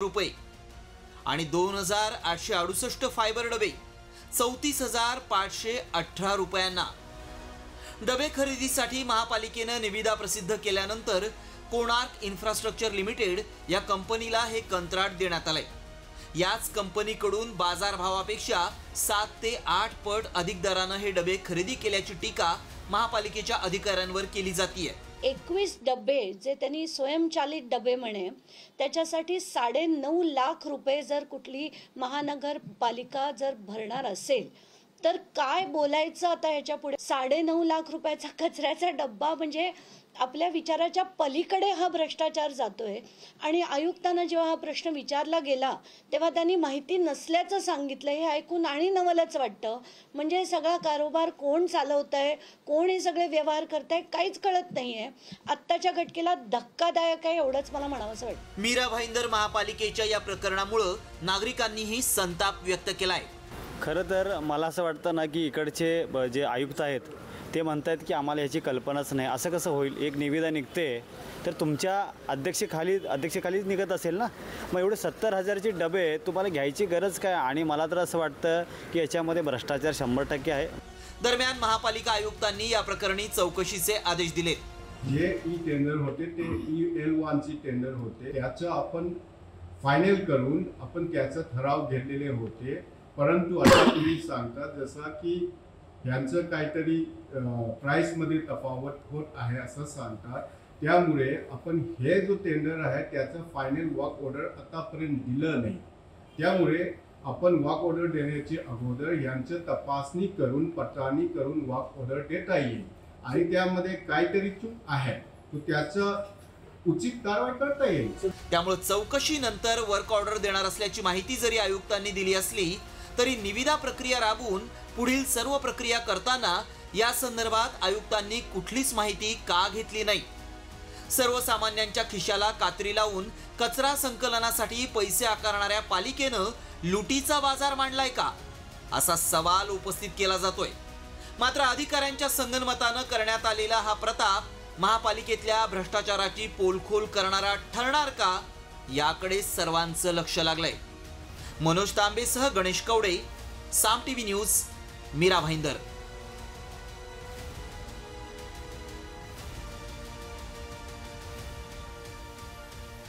रुपये आणि 2868 फायबर डबे 34,518 रुपयांना। डबे खरेदीसाठी महापालिकेने निविदा प्रसिद्ध केल्यानंतर कोणार्क इन्फ्रास्ट्रक्चर लिमिटेड या कंपनीला हे कंत्राट देण्यात आले। याच कंपनीकडून बाजारभावापेक्षा 7 ते 8 पट अधिक दराने हे डबे खरेदी केल्याची टीका महापालिकेच्या अधिकाऱ्यांवर केली जातीये। 21 डबे जे त्यांनी स्वयंचलित डबे म्हणे त्याच्यासाठी 9.5 लाख रुपये जर कुठली महानगरपालिका जर भरणार असेल तर काय बोलायचं आता याच्या पुढे। 9.5 लाख रुपयाचा कचऱ्याचा डब्बा म्हणजे आपल्या विचाराच्या पलीकडे हा भ्रष्टाचार जातोय। आणि आयुक्तांना जेव्हा हा प्रश्न विचारला गेला तेव्हा त्यांनी माहिती नसल्याचं सांगितलं। हे ऐकून आणि नवलच वाटतं। म्हणजे सगळा कारोबार कोण चालवतंय, कोण हे सगळे व्यवहार करताय काहीच कळत नाहीये। आत्ताच्या घटकेला धक्कादायक आहे एवढंच मला म्हणावंसं वाटतं। मीरा भाईंदर महापालिकेच्या या प्रकरणामुळे नागरिकांनीही संताप व्यक्त केलाय। खरं तर मला असं वाटतं ना की इकडचे जे आयुक्त आहेत ते म्हणतात की आम्हाला याची कल्पनाच नाही। असं कसं होईल? एक निविदा निघते तर तुमच्या अध्यक्षेखालीच निघत असेल ना। मग एवढे 70,000चे डबे तुम्हाला घ्यायची गरज काय? आणि मला तर असं वाटतं की याच्यामध्ये भ्रष्टाचार 100% आहे। दरम्यान महापालिका आयुक्तांनी या प्रकरणी चौकशीचे आदेश दिले। जे ई टेंडर होते ते EL1 ची टेंडर होते, त्याचं आपण फायनल करून आपण त्याचा ठराव घेतलेले होते। परंतु आता तुम्ही सांगता जसं की यांचं काहीतरी प्राइसमध्ये तफावत होत आहे असं सांगतात। त्यामुळे आपण हे जो टेंडर आहे त्याचं फायनल वर्क ऑर्डर आतापर्यंत दिलं नाही। त्यामुळे आपण वर्क ऑर्डर देण्याची अगोदर यांचं तपासणी करून पडताळणी करून वर्क ऑर्डर देता येईल आणि त्यामध्ये काहीतरी चूक आहे तर त्याचं उचित कारवाई करता येईल। त्यामुळे चौकशीनंतर वर्क ऑर्डर देणार असल्याची माहिती जरी आयुक्तांनी दिली असली तरी निविदा प्रक्रिया राबवून पुढील सर्व प्रक्रिया करताना या संदर्भात आयुक्तांनी कुठलीच माहिती का घेतली नाही। सर्वसामान्यांच्या खिशाला कात्री लावून कचरा संकलनासाठी पैसे आकारणाऱ्या पालिकेनं लुटीचा बाजार मांडलाय का असा सवाल उपस्थित केला जातोय। मात्र अधिकाऱ्यांच्या संगनमतानं करण्यात आलेला हा प्रताप महापालिकेतल्या भ्रष्टाचाराची पोलखोल करणारा ठरणार का याकडे सर्वांचं लक्ष लागलंय। मनोज तांबेसह गणेश कवडे, साम टीव्ही न्यूज, मीरा भाईंदर।